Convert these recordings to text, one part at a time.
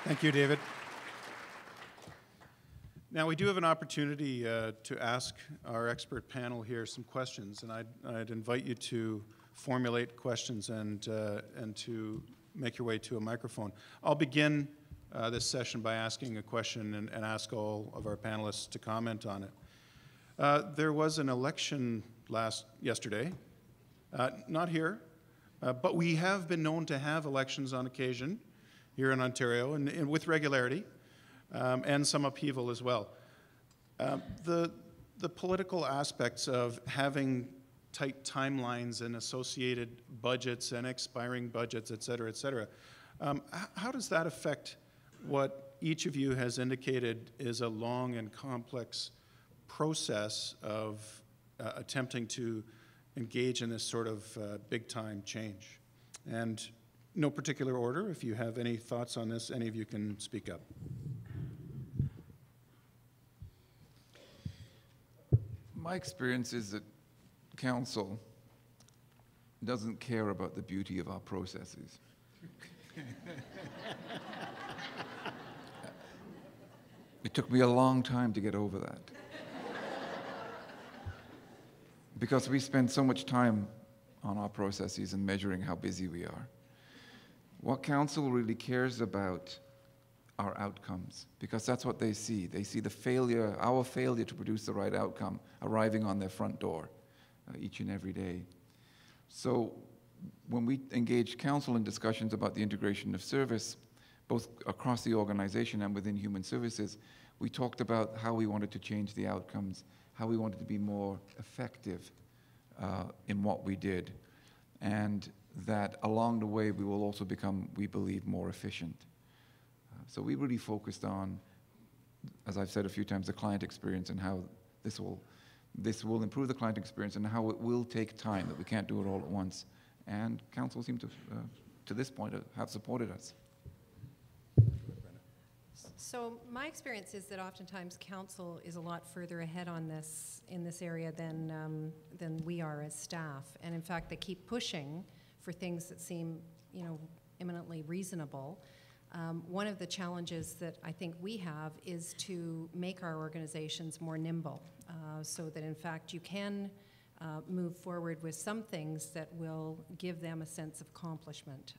Thank you, David. Now, we do have an opportunity to ask our expert panel here some questions, and I'd invite you to formulate questions and to make your way to a microphone. I'll begin this session by asking a question and ask all of our panelists to comment on it. There was an election yesterday, not here, but we have been known to have elections on occasion here in Ontario, and with regularity, and some upheaval as well. The political aspects of having tight timelines and associated budgets and expiring budgets, et cetera, how does that affect what each of you has indicated is a long and complex process of attempting to engage in this sort of big-time change? And no particular order. If you have any thoughts on this, any of you can speak up. My experience is that Council doesn't care about the beauty of our processes. It took me a long time to get over that. Because we spend so much time on our processes and measuring how busy we are. What Council really cares about are outcomes, because that's what they see. They see the failure, our failure to produce the right outcome arriving on their front door each and every day. So when we engage Council in discussions about the integration of service, both across the organization and within human services, we talked about how we wanted to change the outcomes, how we wanted to be more effective in what we did, and that along the way we will also become, we believe, more efficient. So we really focused on, as I've said a few times, the client experience and how this will improve the client experience and how it will take time, that we can't do it all at once. And Council seemed to this point, have supported us. So my experience is that oftentimes Council is a lot further ahead on this, in this area than we are as staff. And in fact, they keep pushing for things that seem, eminently reasonable. One of the challenges that I think we have is to make our organizations more nimble, so that in fact you can move forward with some things that will give them a sense of accomplishment.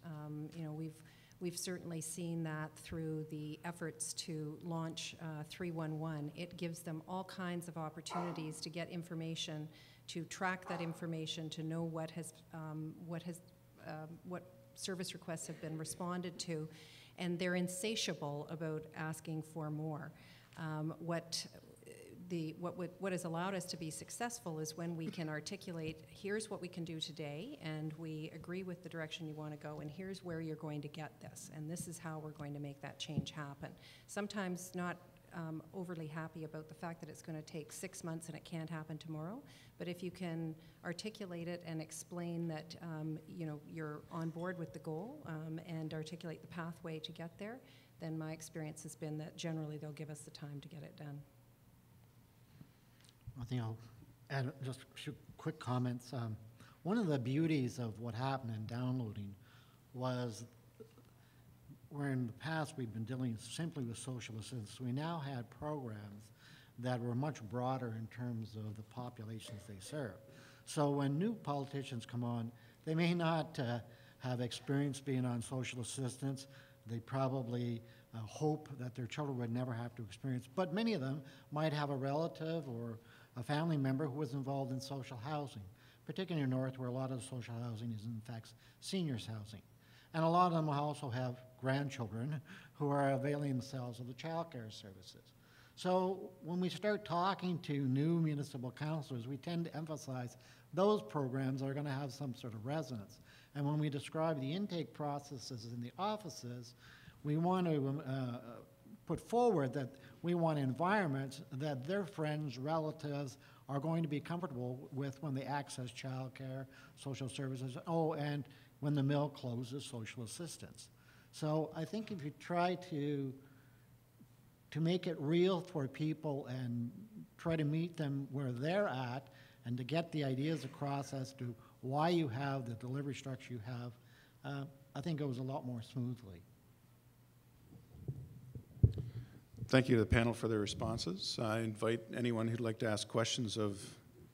We've certainly seen that through the efforts to launch 311. It gives them all kinds of opportunities to get information, to track that information, to know what service requests have been responded to, and they're insatiable about asking for more. What has allowed us to be successful is when we can articulate, here's what we can do today, and we agree with the direction you want to go, and here's where you're going to get this, and this is how we're going to make that change happen. Sometimes not overly happy about the fact that it's going to take 6 months and it can't happen tomorrow, but if you can articulate it and explain that you're on board with the goal and articulate the pathway to get there, then my experience has been that generally they'll give us the time to get it done. I think I'll add just a few quick comments. One of the beauties of what happened in downloading was where in the past we've been dealing simply with social assistance. We now had programs that were much broader in terms of the populations they serve. So when new politicians come on, they may not have experience being on social assistance. They probably hope that their children would never have to experience, but many of them might have a relative or a family member who was involved in social housing, particularly in the north where a lot of social housing is in fact seniors housing. And a lot of them also have grandchildren who are availing themselves of the child care services. So when we start talking to new municipal councillors, we tend to emphasize those programs are going to have some sort of resonance. And when we describe the intake processes in the offices, we want to put forward that we want environments that their friends, relatives are going to be comfortable with when they access child care, social services, and when the mill closes, social assistance. So I think if you try to make it real for people and try to meet them where they're at and to get the ideas across as to why you have the delivery structure you have, I think it goes a lot more smoothly. Thank you to the panel for their responses. I invite anyone who'd like to ask questions of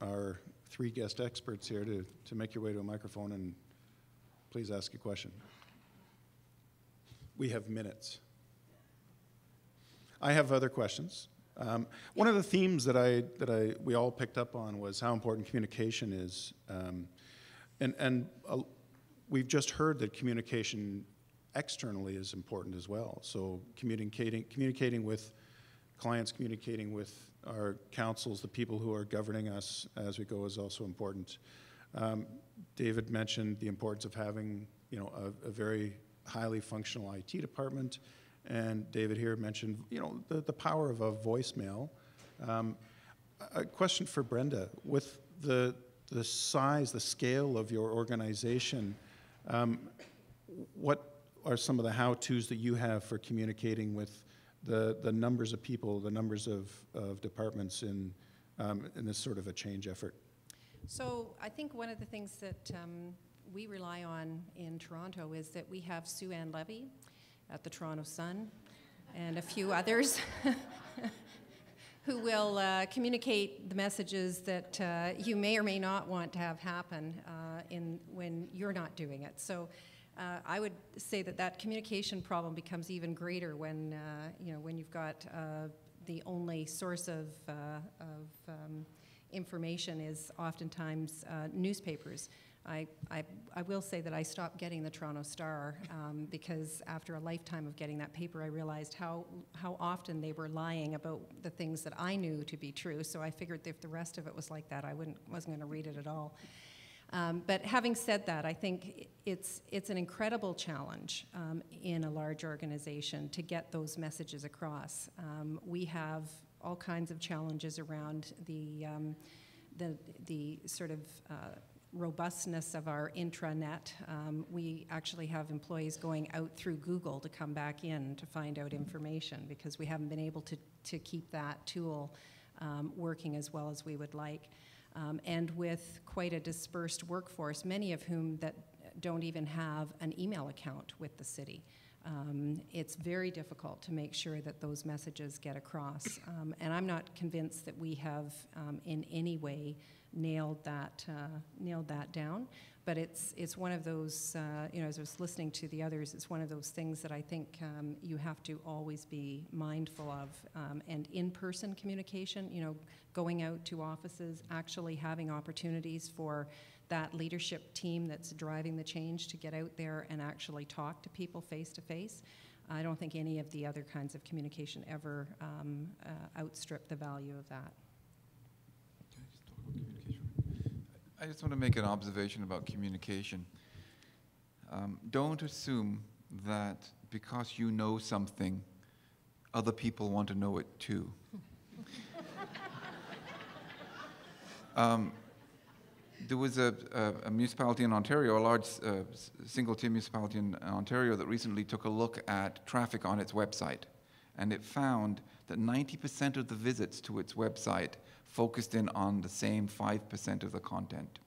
our 3 guest experts here to make your way to a microphone and please ask a question. We have minutes. I have other questions. One of the themes that we all picked up on was how important communication is, and we've just heard that communication externally is important as well. So communicating with clients, communicating with our councils, the people who are governing us as we go, is also important. David mentioned the importance of having, you know, a very highly functional IT department, and David here mentioned, you know, the power of a voicemail. A question for Brenda: with the size, the scale of your organization, what are some of the how-tos that you have for communicating with the numbers of people, the numbers of departments in this sort of a change effort? So I think one of the things that we rely on in Toronto is that we have Sue Ann Levy at the Toronto Sun and a few others who will communicate the messages that you may or may not want to have happen when you're not doing it. So I would say that communication problem becomes even greater when when you've got the only source of information is oftentimes newspapers. I will say that I stopped getting the Toronto Star because after a lifetime of getting that paper, I realized how often they were lying about the things that I knew to be true. So I figured if the rest of it was like that, I wasn't going to read it at all. But having said that, I think it's an incredible challenge in a large organization to get those messages across. We have all kinds of challenges around the sort of robustness of our intranet. We actually have employees going out through Google to come back in to find out information because we haven't been able to keep that tool working as well as we would like. And with quite a dispersed workforce, many of whom that don't even have an email account with the city. It's very difficult to make sure that those messages get across. And I'm not convinced that we have in any way nailed that down. But it's one of those, as I was listening to the others, it's one of those things that I think you have to always be mindful of. And in-person communication, going out to offices, actually having opportunities for that leadership team that's driving the change to get out there and actually talk to people face to face. I don't think any of the other kinds of communication ever outstrip the value of that. I just want to make an observation about communication. Don't assume that because you know something, other people want to know it too. There was a municipality in Ontario, a large single-tier municipality in Ontario, that recently took a look at traffic on its website. And it found that 90% of the visits to its website focused in on the same 5% of the content,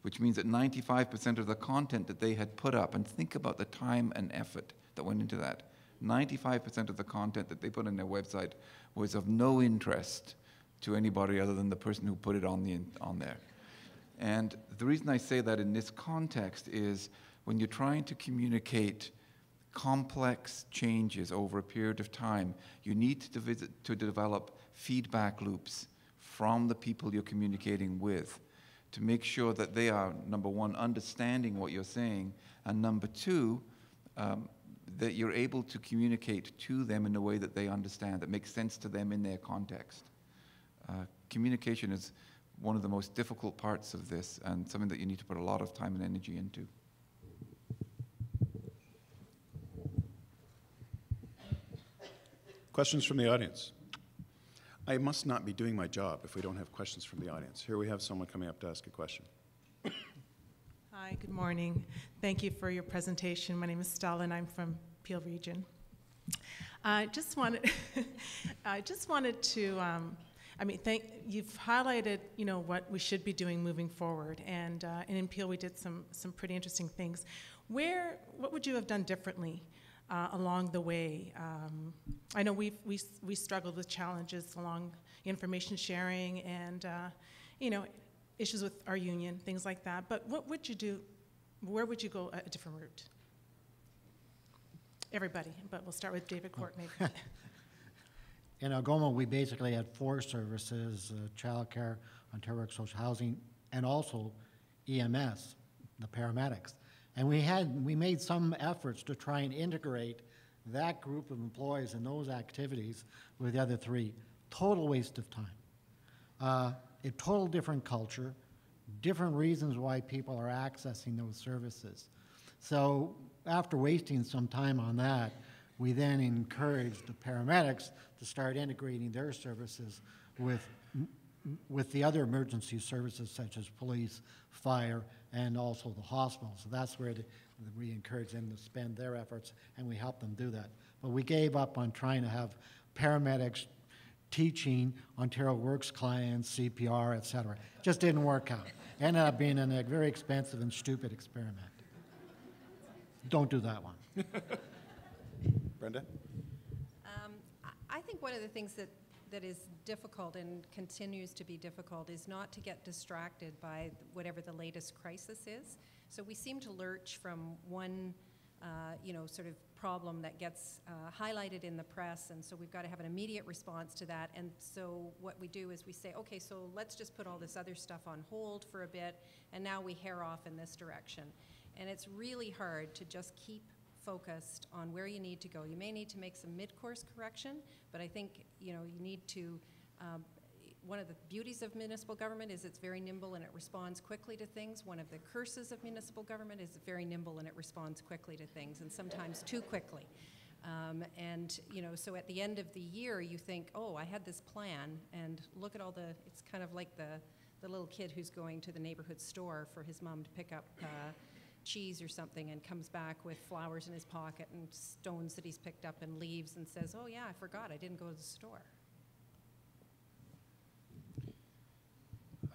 which means that 95% of the content that they had put up, and think about the time and effort that went into that, 95% of the content that they put on their website was of no interest to anybody other than the person who put it on there. And the reason I say that in this context is when you're trying to communicate complex changes over a period of time, you need to develop feedback loops from the people you're communicating with to make sure that they are, number one, understanding what you're saying, and number two, that you're able to communicate to them in a way that they understand, that makes sense to them in their context. Communication is one of the most difficult parts of this and something that you need to put a lot of time and energy into. Questions from the audience? I must not be doing my job if we don't have questions from the audience. Here we have someone coming up to ask a question. Hi, good morning. Thank you for your presentation. My name is Stella and I'm from Peel Region. I just wanted to you've highlighted, what we should be doing moving forward, and in Peel we did some pretty interesting things. What would you have done differently along the way. I know we struggled with challenges along information sharing and issues with our union, things like that. But what would you do? Where would you go a different route? Everybody, but we'll start with David Court, maybe. In Algoma, we basically had 4 services, childcare, Ontario Work Social Housing, and also EMS, the paramedics. And we made some efforts to try and integrate that group of employees and those activities with the other 3. Total waste of time. A total different culture, different reasons why people are accessing those services. So after wasting some time on that, we then encouraged the paramedics to start integrating their services with the other emergency services such as police, fire, and also the hospital. So that's where we encourage them to spend their efforts, and we help them do that. But we gave up on trying to have paramedics teaching Ontario Works clients, CPR, et cetera. Just didn't work out. Ended up being a very expensive and stupid experiment. Don't do that one. Brenda? I think one of the things that is difficult and continues to be difficult is not to get distracted by whatever the latest crisis is. So we seem to lurch from one sort of problem that gets highlighted in the press, and so we've got to have an immediate response to that. And so what we do is we say, okay, so let's just put all this other stuff on hold for a bit, and now we hair off in this direction. And it's really hard to just keep focused on where you need to go. You may need to make some mid-course correction, but I think you need to. One of the beauties of municipal government is it's very nimble and it responds quickly to things. One of the curses of municipal government is it's very nimble and it responds quickly to things, and sometimes too quickly. So at the end of the year, you think, oh, I had this plan, and look at all the. It's kind of like the little kid who's going to the neighborhood store for his mom to pick up cheese or something, and comes back with flowers in his pocket and stones that he's picked up and leaves, and says, oh yeah, I forgot, I didn't go to the store.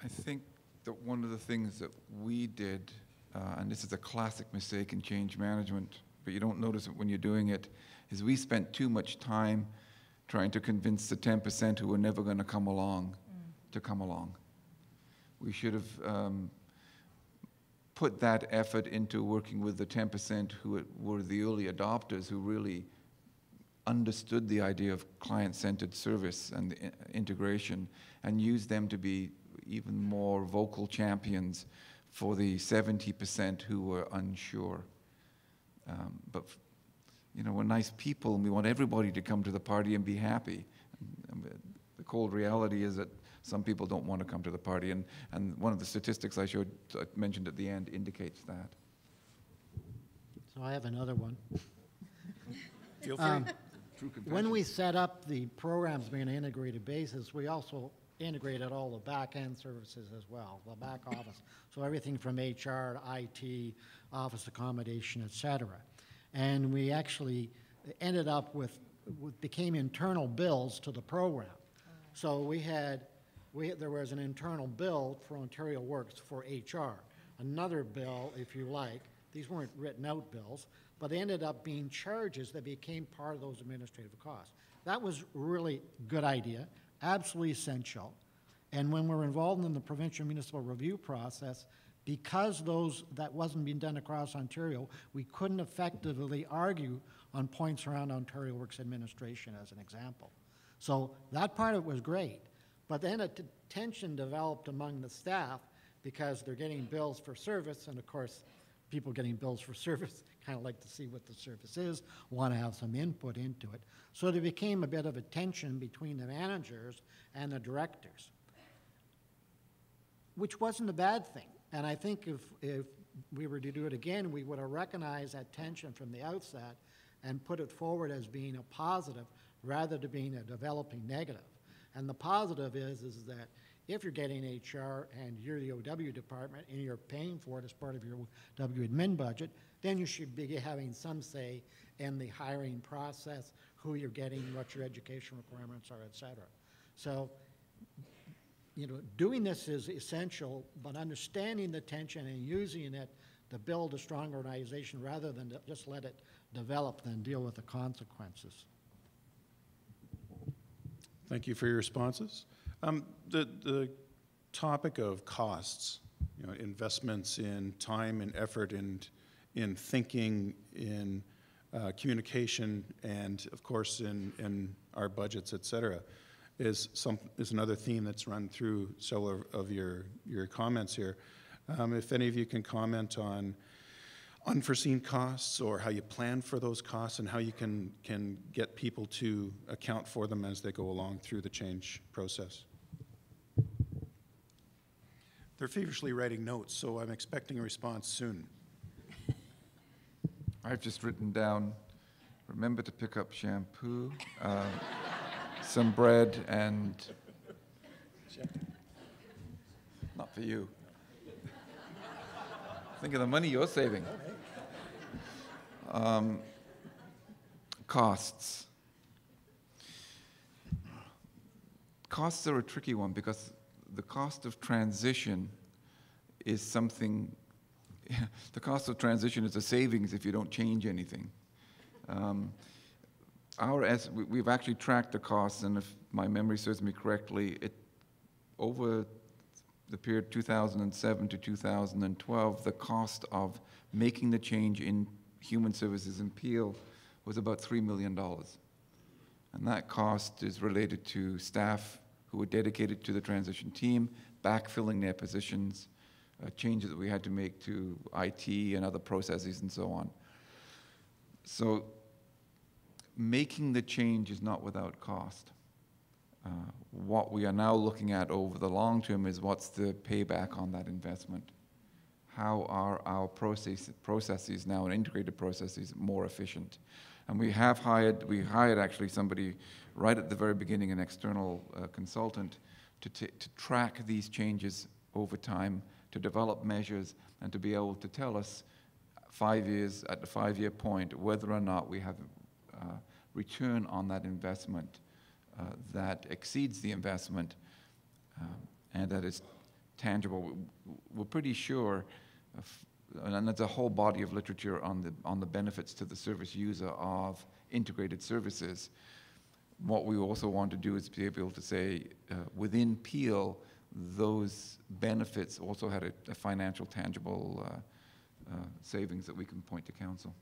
I think that one of the things that we did, and this is a classic mistake in change management, but you don't notice it when you're doing it, is we spent too much time trying to convince the 10% who were never going to come along to come along. We should have put that effort into working with the 10% who were the early adopters, who really understood the idea of client-centered service and integration, and used them to be even more vocal champions for the 70% who were unsure. But we're nice people, and we want everybody to come to the party and be happy. The cold reality is that some people don't want to come to the party, and one of the statistics I mentioned at the end indicates that. So I have another one. Feel free. When we set up the programs on an integrated basis, we also integrated all the back-end services as well, the back office. So everything from HR to IT, office accommodation, et cetera. And we actually ended up with became internal bills to the program. So there was an internal bill for Ontario Works for HR, another bill, if you like. These weren't written out bills, but they ended up being charges that became part of those administrative costs. That was really a good idea, absolutely essential. And when we're involved in the provincial municipal review process, because that wasn't being done across Ontario, we couldn't effectively argue on points around Ontario Works administration, as an example. So that part of it was great. But then a tension developed among the staff because they're getting bills for service, and of course, people getting bills for service kind of like to see what the service is, want to have some input into it. So there became a bit of a tension between the managers and the directors, which wasn't a bad thing. And I think if we were to do it again, we would have recognized that tension from the outset and put it forward as being a positive rather than being a developing negative. And the positive is that if you're getting HR and you're the OW department and you're paying for it as part of your OW admin budget, then you should be having some say in the hiring process, who you're getting, what your education requirements are, et cetera. So, doing this is essential, but understanding the tension and using it to build a strong organization rather than to just let it develop and deal with the consequences. Thank you for your responses. The topic of costs, investments in time and effort and in thinking, in communication, and of course in our budgets, et cetera, is another theme that's run through several of your comments here. If any of you can comment on unforeseen costs or how you plan for those costs and how you can get people to account for them as they go along through the change process. They're feverishly writing notes, so I'm expecting a response soon. I've just written down, remember to pick up shampoo, some bread, and not for you. Think of the money you're saving. Costs. Costs are a tricky one because the cost of transition is something, the cost of transition is a savings if you don't change anything. We've actually tracked the costs, and if my memory serves me correctly, over the period 2007 to 2012, the cost of making the change in human services in Peel was about $3 million. And that cost is related to staff who were dedicated to the transition team, backfilling their positions, changes that we had to make to IT and other processes and so on. So making the change is not without cost. What we are now looking at over the long term is what's the payback on that investment? How are our processes now, and integrated processes, more efficient? And we hired actually somebody right at the very beginning, an external consultant, to track these changes over time, to develop measures, and to be able to tell us 5 years, at the 5-year point, whether or not we have return on that investment that exceeds the investment and that is tangible. We're pretty sure, and there's a whole body of literature on the benefits to the service user of integrated services. What we also want to do is be able to say, within Peel, those benefits also had a financial, tangible savings that we can point to council.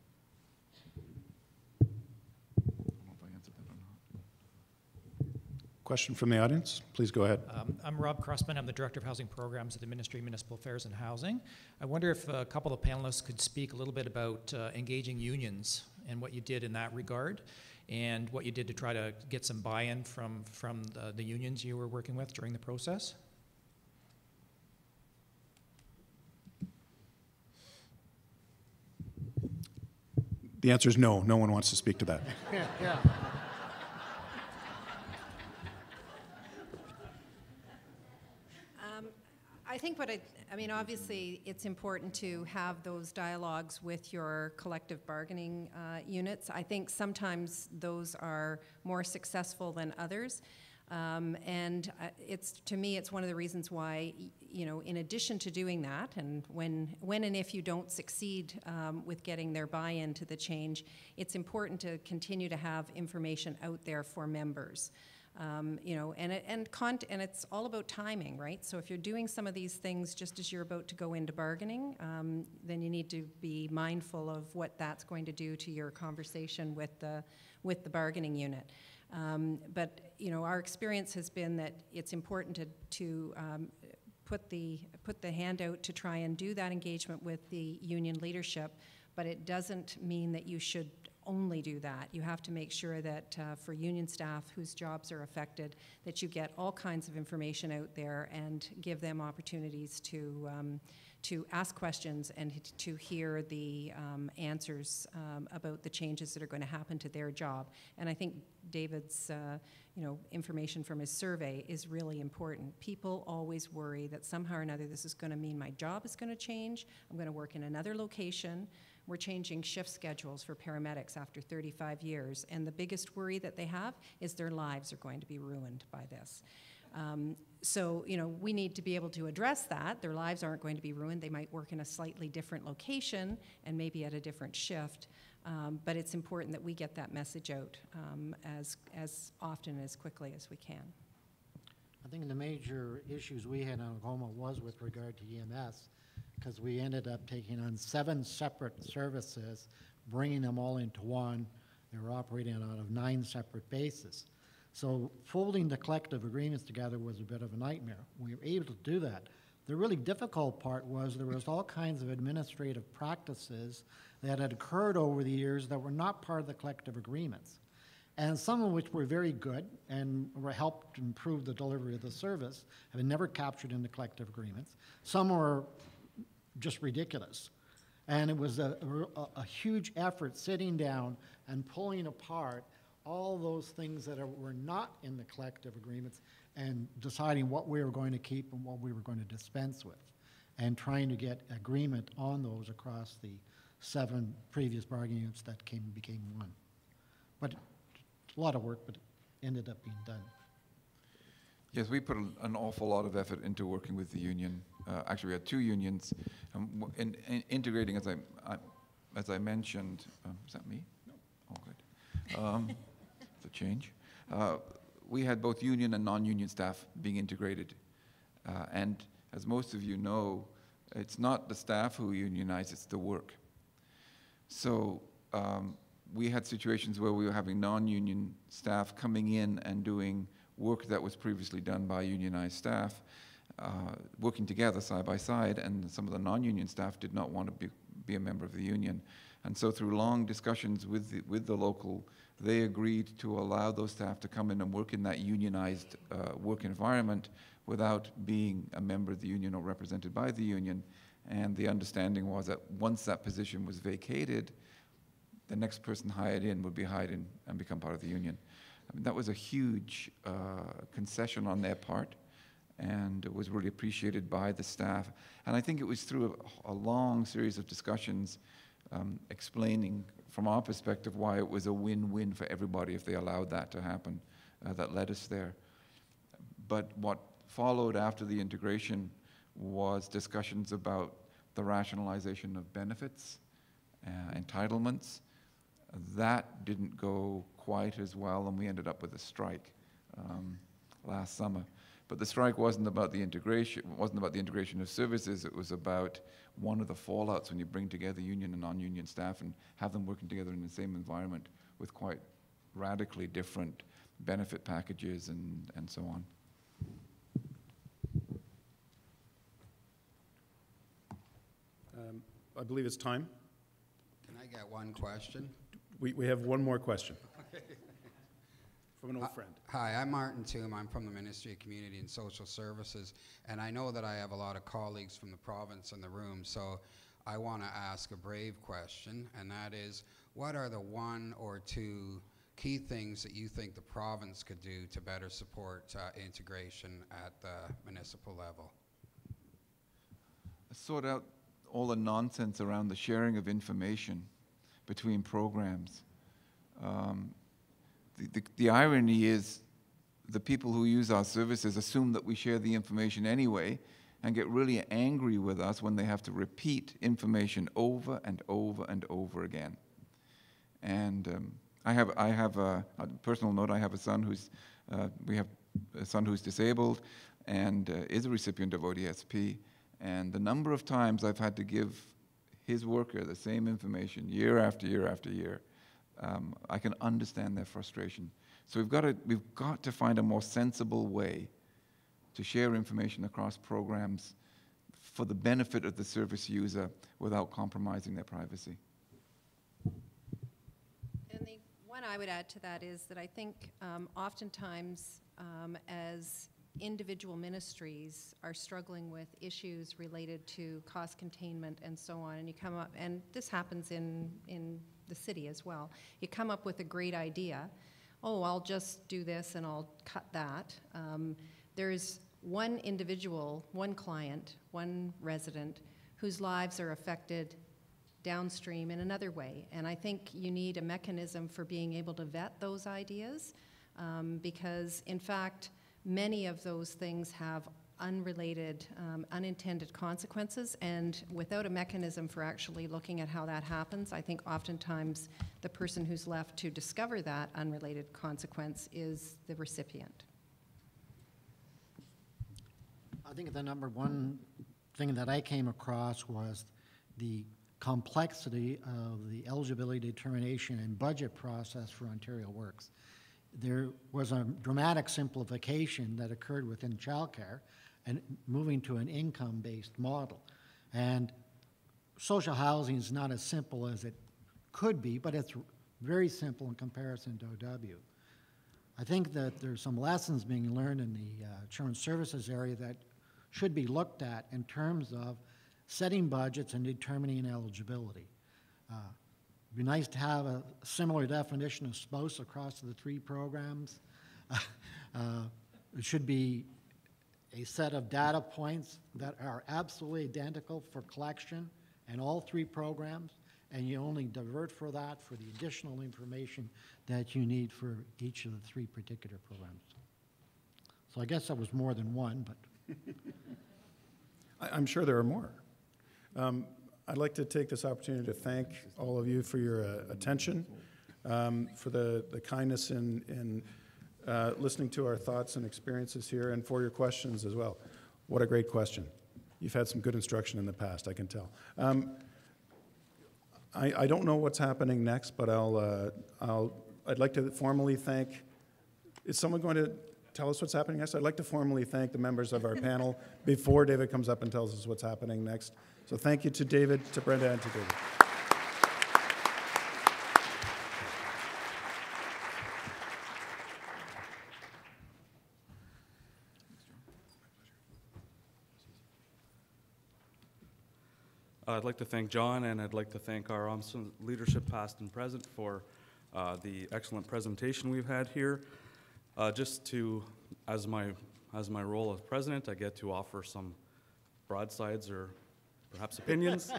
Question from the audience? Please go ahead. I'm Rob Crossman. I'm the Director of Housing Programs at the Ministry of Municipal Affairs and Housing. I wonder if a couple of panelists could speak a little bit about engaging unions and what you did in that regard, and what you did to try to get some buy-in from the unions you were working with during the process. The answer is no. No one wants to speak to that. Yeah. I think obviously it's important to have those dialogues with your collective bargaining units. I think sometimes those are more successful than others. To me, it's one of the reasons why, in addition to doing that, and when and if you don't succeed with getting their buy-in to the change, it's important to continue to have information out there for members. And it's all about timing, right? So if you're doing some of these things just as you're about to go into bargaining, then you need to be mindful of what that's going to do to your conversation with the bargaining unit. But our experience has been that it's important to put the hand out to try and do that engagement with the union leadership, but it doesn't mean that you should only do that. You have to make sure that for union staff whose jobs are affected, that you get all kinds of information out there and give them opportunities to ask questions and to hear the answers about the changes that are going to happen to their job. And I think David's information from his survey is really important. People always worry that somehow or another this is going to mean my job is going to change, I'm going to work in another location. We're changing shift schedules for paramedics after 35 years, and the biggest worry that they have is their lives are going to be ruined by this. So, we need to be able to address that. Their lives aren't going to be ruined. They might work in a slightly different location and maybe at a different shift. But it's important that we get that message out as often, as quickly as we can. I think the major issues we had in Oklahoma was with regard to EMS, because we ended up taking on 7 separate services, bringing them all into one. They were operating out of 9 separate bases. So folding the collective agreements together was a bit of a nightmare. We were able to do that. The really difficult part was there was all kinds of administrative practices that had occurred over the years that were not part of the collective agreements, and some of which were very good and helped improve the delivery of the service, have been never captured in the collective agreements. Some were just ridiculous. And it was a huge effort sitting down and pulling apart all those things that were not in the collective agreements and deciding what we were going to keep and what we were going to dispense with, and trying to get agreement on those across the 7 previous bargaining units that became one. But a lot of work, but it ended up being done. Yes, we put an awful lot of effort into working with the union. Actually, we had 2 unions, in integrating, as I mentioned. Is that me? No. Oh, good. It's a change. We had both union and non-union staff being integrated, and as most of you know, it's not the staff who unionize; it's the work. So we had situations where we were having non-union staff coming in and doing work that was previously done by unionized staff, working together side by side, and some of the non-union staff did not want to be a member of the union. And so through long discussions with the local, they agreed to allow those staff to come in and work in that unionized work environment without being a member of the union or represented by the union. And the understanding was that once that position was vacated, the next person hired in would be hired in and become part of the union. I mean, that was a huge concession on their part, and it was really appreciated by the staff. And I think it was through a long series of discussions explaining from our perspective why it was a win-win for everybody if they allowed that to happen, that led us there. But what followed after the integration was discussions about the rationalization of benefits, entitlements. That didn't go quite as well, and we ended up with a strike last summer. But the strike wasn't about the integration. It wasn't about the integration of services. It was about one of the fallouts when you bring together union and non-union staff and have them working together in the same environment with quite radically different benefit packages and so on. I believe it's time. Can I get one question? We have one more question from an old friend. Hi, I'm Martin Toom. I'm from the Ministry of Community and Social Services, and I know that I have a lot of colleagues from the province in the room, so I want to ask a brave question, and that is, what are the 1 or 2 key things that you think the province could do to better support integration at the municipal level? Sort out all the nonsense around the sharing of information between programs. The irony is the people who use our services assume that we share the information anyway and get really angry with us when they have to repeat information over and over and over again. And I have a personal note. I have a son we have a son who's disabled and is a recipient of ODSP. And the number of times I've had to give his worker the same information year after year after year, I can understand their frustration. So we've got to find a more sensible way to share information across programs for the benefit of the service user without compromising their privacy. And the one I would add to that is that I think oftentimes as individual ministries are struggling with issues related to cost containment and so on, and you come up, and this happens in the city as well, you come up with a great idea, oh, I'll just do this and I'll cut that. There's one individual, one client, one resident whose lives are affected downstream in another way, and I think you need a mechanism for being able to vet those ideas because, in fact, many of those things have unrelated, unintended consequences, and without a mechanism for actually looking at how that happens, I think oftentimes the person who's left to discover that unrelated consequence is the recipient. I think the number one thing that I came across was the complexity of the eligibility determination and budget process for Ontario Works. There was a dramatic simplification that occurred within childcare and moving to an income-based model. And social housing is not as simple as it could be, but it's very simple in comparison to OW. I think that there's some lessons being learned in the children's services area that should be looked at in terms of setting budgets and determining eligibility. It'd be nice to have a similar definition of spouse across the 3 programs. It should be a set of data points that are absolutely identical for collection in all 3 programs, and you only divert for that for the additional information that you need for each of the 3 particular programs. So I guess that was more than one, but. I'm sure there are more. I'd like to take this opportunity to thank all of you for your attention, for the kindness in listening to our thoughts and experiences here, and for your questions as well. What a great question. You've had some good instruction in the past, I can tell. I don't know what's happening next, but I'd like to formally thank, is someone going to tell us what's happening next? I'd like to formally thank the members of our panel before David comes up and tells us what's happening next. So thank you to David, to Brenda, and to David. I'd like to thank John, and I'd like to thank our OMSA leadership, past and present, for the excellent presentation we've had here. Just to, as my role as president, I get to offer some broadsides or perhaps opinions.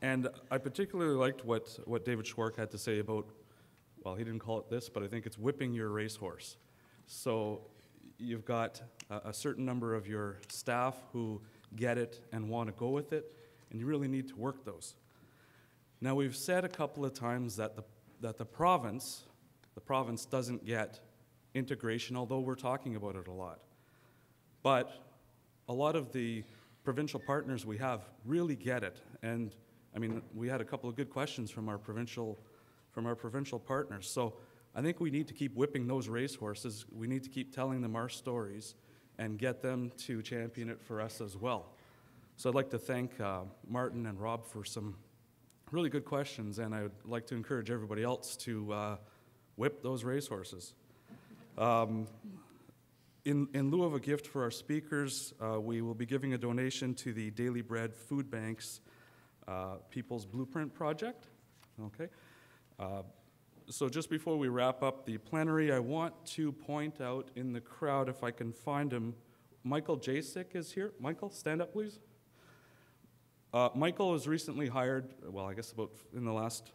And I particularly liked what David Schwark had to say about, well, he didn't call it this, but I think it's whipping your racehorse. So you've got a certain number of your staff who get it and want to go with it, and you really need to work those. Now, we've said a couple of times that the province doesn't get integration, although we're talking about it a lot. But a lot of the provincial partners we have really get it. And I mean, we had a couple of good questions from our provincial partners. So I think we need to keep whipping those racehorses. We need to keep telling them our stories and get them to champion it for us as well. So I'd like to thank Martin and Rob for some really good questions, and I would like to encourage everybody else to whip those racehorses. In lieu of a gift for our speakers, we will be giving a donation to the Daily Bread Food Bank's People's Blueprint Project. Okay. So just before we wrap up the plenary, I want to point out in the crowd, if I can find him, Michael Jasek is here. Michael, stand up, please. Michael was recently hired, well, I guess about in the last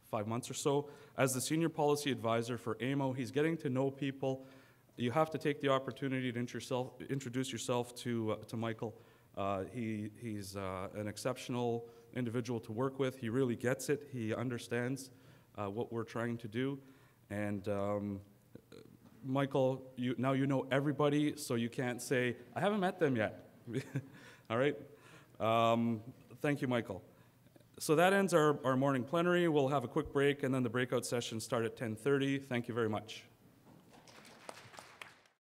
5 months or so, as the Senior Policy Advisor for AMO. He's getting to know people. You have to take the opportunity to introduce yourself to Michael. He's an exceptional individual to work with. He really gets it. He understands what we're trying to do. And Michael, now you know everybody, so you can't say, I haven't met them yet. All right? Thank you, Michael. So that ends our morning plenary. We'll have a quick break, and then the breakout sessions start at 10:30. Thank you very much.